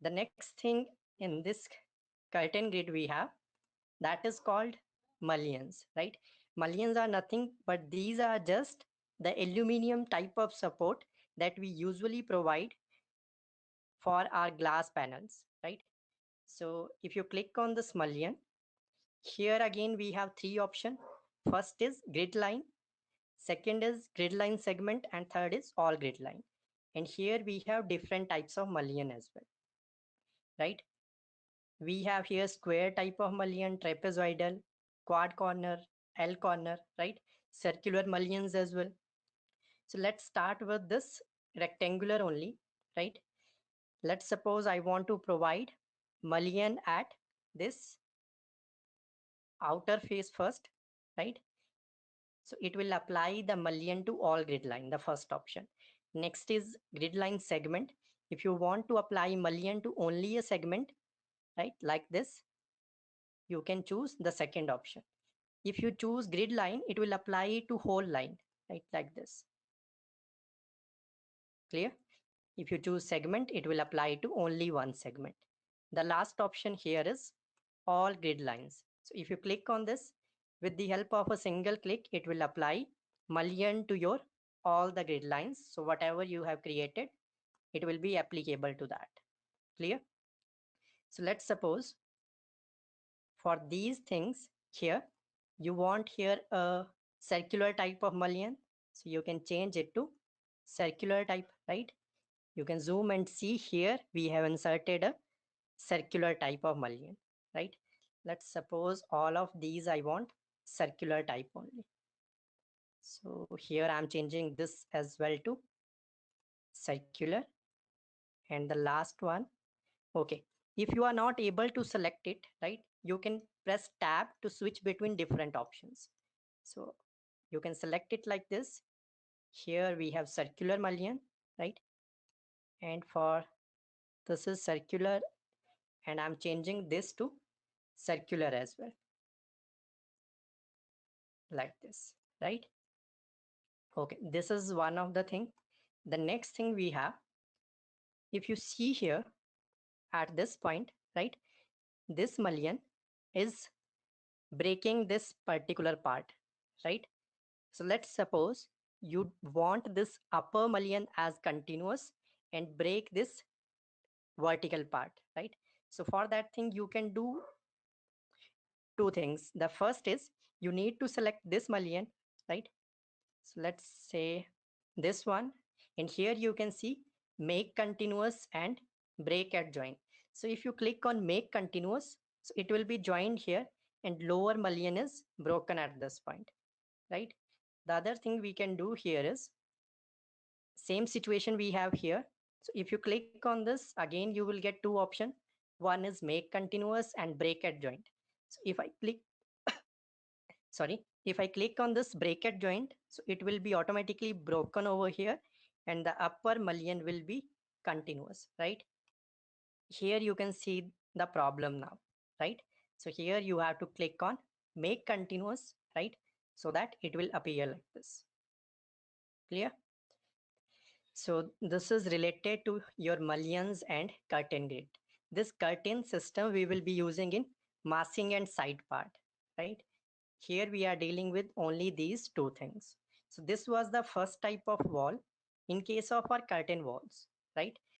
The next thing in this curtain grid we have, that is called mullions, right? Mullions are nothing but these are just the aluminum type of support that we usually provide for our glass panels, right? So if you click on this mullion, here again we have three options. First is grid line, second is grid line segment, and third is all grid line. And here we have different types of mullion as well, right? We have here square type of mullion, trapezoidal, quad corner, L corner, right? Circular mullions as well. So let's start with this rectangular only, right? Let's suppose I want to provide mullion at this outer face first, right? So it will apply the mullion to all grid line, the first option. Next is grid line segment. If you want to apply mullion to only a segment, right, like this, you can choose the second option. If you choose grid line, it will apply it to whole line, right, like this. Clear? If you choose segment, it will apply to only one segment. The last option here is all grid lines. So if you click on this, with the help of a single click, it will apply mullion to your all the grid lines. So whatever you have created, it will be applicable to that. Clear? So let's suppose for these things here, you want here a circular type of mullion. So you can change it to circular type, right? You can zoom and see here we have inserted a circular type of mullion, right? Let's suppose all of these I want circular type only. So here I'm changing this as well to circular, and the last one, okay. If you are not able to select it, right, you can press tab to switch between different options. So you can select it like this. Here we have circular mullion, right? And for this is circular, and I'm changing this to circular as well, like this, right? Okay, this is one of the thing. The next thing we have, if you see here at this point, right, this mullion is breaking this particular part, right? So let's suppose you want this upper mullion as continuous and break this vertical part, right? So for that thing, you can do two things. The first is you need to select this mullion, right? So let's say this one, and here you can see make continuous and break at join. So if you click on make continuous, so it will be joined here and lower mullion is broken at this point, right? The other thing we can do here is same situation we have here. So if you click on this, again you will get two options. One is make continuous and break at joint. So if I click sorry, if I click on this bracket joint, so it will be automatically broken over here, and the upper mullion will be continuous, right? Here you can see the problem now, right? So here you have to click on make continuous, right? So that it will appear like this. Clear? So this is related to your mullions and curtain grid. This curtain system we will be using in massing and side part, right? Here we are dealing with only these two things. So this was the first type of wall in case of our curtain walls, right?